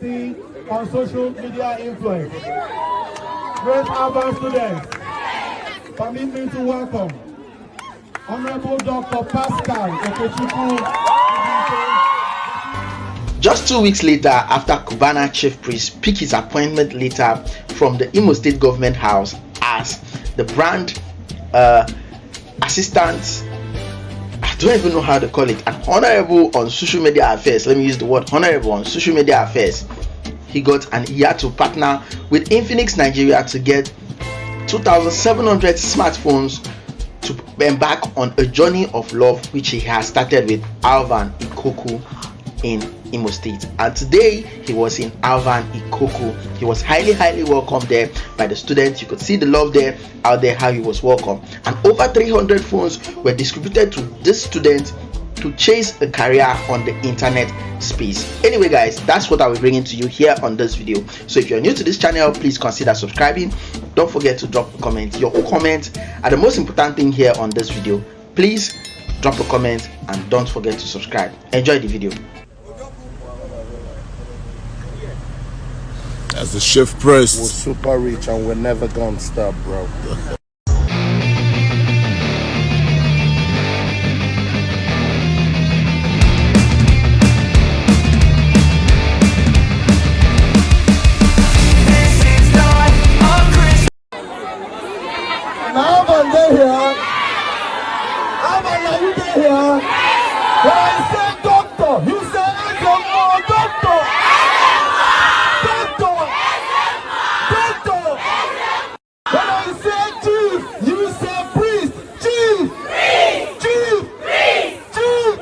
on social media influence. Great urban students, permit me to welcome Honorable Dr. Pascal Okechukwu. Just 2 weeks later, after Cubana chief priest picked his appointment letter from the Imo State Government House as the brand assistant, I don't even know how to call it, an honorable on social media affairs. Let me use the word honorable on social media affairs. He had to partner with Infinix Nigeria to get 2,700 smartphones to embark on a journey of love, which he has started with Alvan Ikoku in Imo State. And today he was in Alvan Ikoku. He was highly welcomed there by the students. You could see the love there out there, how he was welcomed. And over 300 phones were distributed to this student to chase a career on the internet space. Anyway guys, that's what I will bring into you here on this video. So if you're new to this channel, please consider subscribing. Don't forget to drop a comment. Your comment are the most important thing here on this video. Please drop a comment and don't forget to subscribe. Enjoy the video. As the chef press, we're super rich and we're never gonna stop, bro. Now I'm here. I'm here. When I say doctor, you say oh, doctor. Doctor. Doctor. When I say chief, you say priest. Chief. Chief. Chief.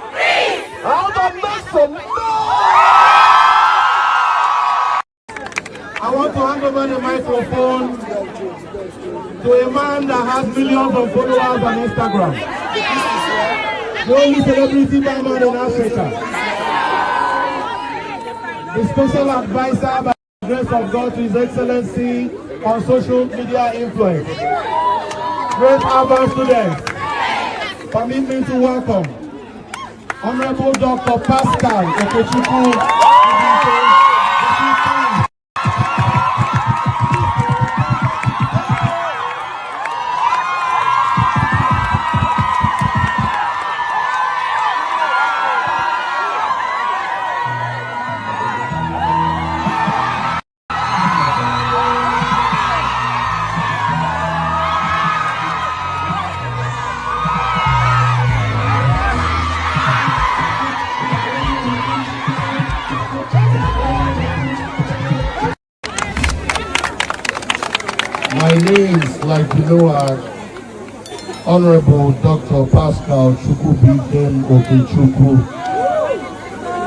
How to make some noise. I want to hand over the microphone to a man that has millions of followers on Instagram. The only celebrity barman in Africa. The special advisor by the grace of God to His Excellency on social media influence. Great urban students, permit me to welcome Honorable Dr. Pascal Okechukwu. My name is, like you know, Honorable Dr. Pascal Chukwubikem Okechukwu.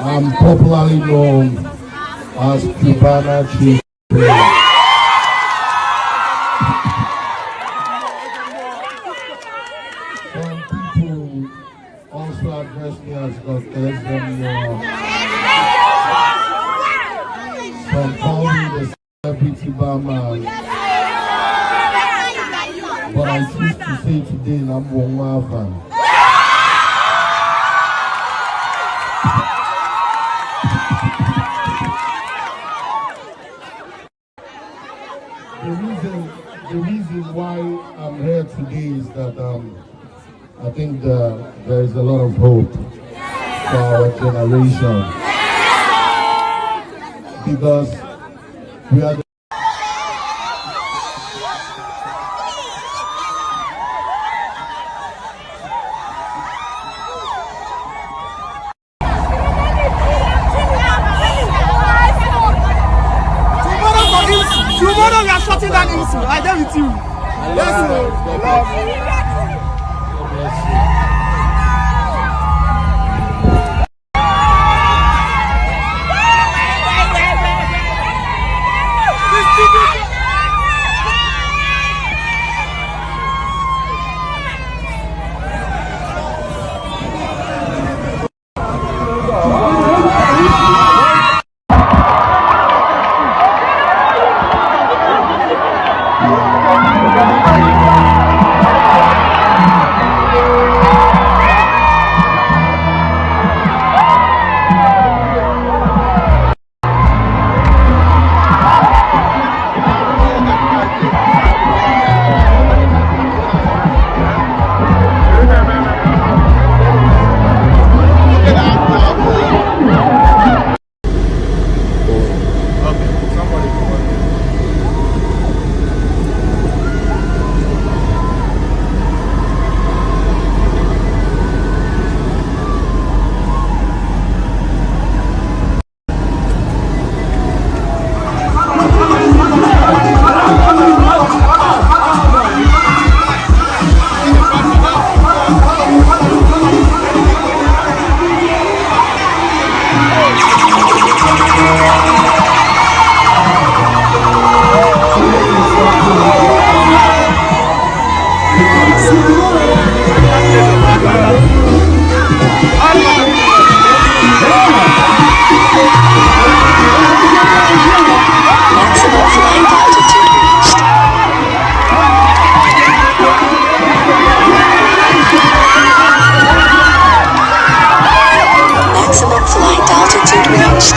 I'm popularly known as Cubana Chief. Some people also address me as Dr. Ezra. Some call me the celebrity barman. But I choose to say today, number one. The reason why I'm here today is that I think there is a lot of hope for our generation, because we are. Tomorrow we are shutting down IMSU. I dare with you. flight altitude reached. Maximum flight altitude reached.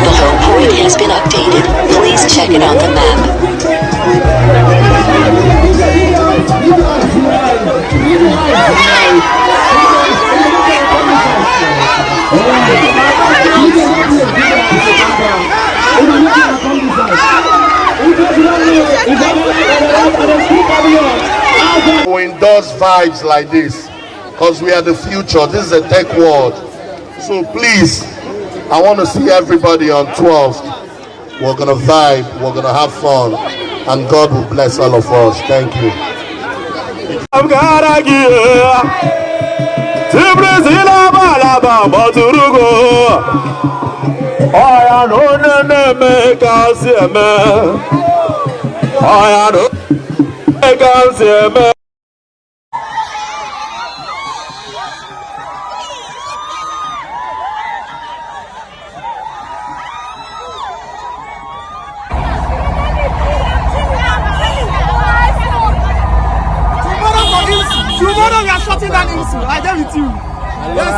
The home point has been updated. Please check it on the map. We endorse vibes like this because we are the future. This is a tech world. So please, I want to see everybody on 12th. We're going to vibe, we're going to have fun, and God will bless all of us. Thank you. Tomorrow we are shutting down ISU. I dare with you. Yes,